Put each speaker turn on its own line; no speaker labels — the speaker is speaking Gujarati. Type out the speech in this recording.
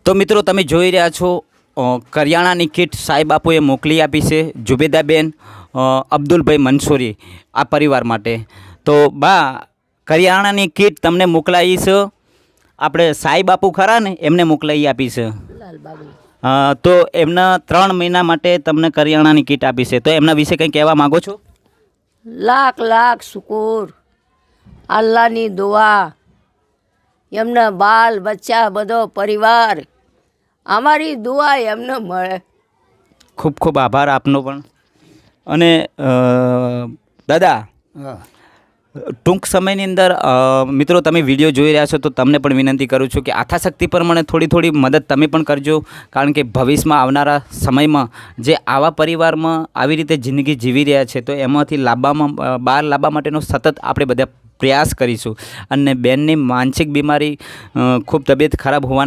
તો મિત્રો તમે જોઈ રહ્યા છો કરિયાણાની કીટ સાંઈ બાપુએ મોકલી આપી છે જુબેદાબેન અબ્દુલભાઈ મંસૂરી આ પરિવાર માટે. તો બા કરિયાણાની કીટ તમને મોકલાવી છે આપણે સાંઈ બાપુ ખરા ને એમને મોકલાવી આપી છે. તો એમના 3 મહિના માટે તમને કરિયાણાની કીટ આપી છે. તો એમના વિશે કંઈ કહેવા માગો છો?
લાખ લાખ શુકુર, અલ્લાહની દુઆ, એમના બાલ બચ્ચા બધો પરિવાર, અમારી દુઆ એમને મળે.
ખૂબ ખૂબ આભાર આપનો પણ. અને દાદા ટૂંક સમયની અંદર મિત્રો તમે વિડીયો જોઈ રહ્યા છો તો તમને પણ વિનંતી કરું છું કે આથાશક્તિ પર મને થોડી મદદ તમે પણ કરજો. કારણ કે ભવિષ્યમાં આવનારા સમયમાં જે આવા પરિવારમાં આવી રીતે જિંદગી જીવી રહ્યા છે તો એમાંથી બહાર લાવવા માટેનો સતત આપણે બધા પ્રયાસ કરીશું. અને બેનની માનસિક બીમારી ખૂબ તબિયત ખરાબ હોવાના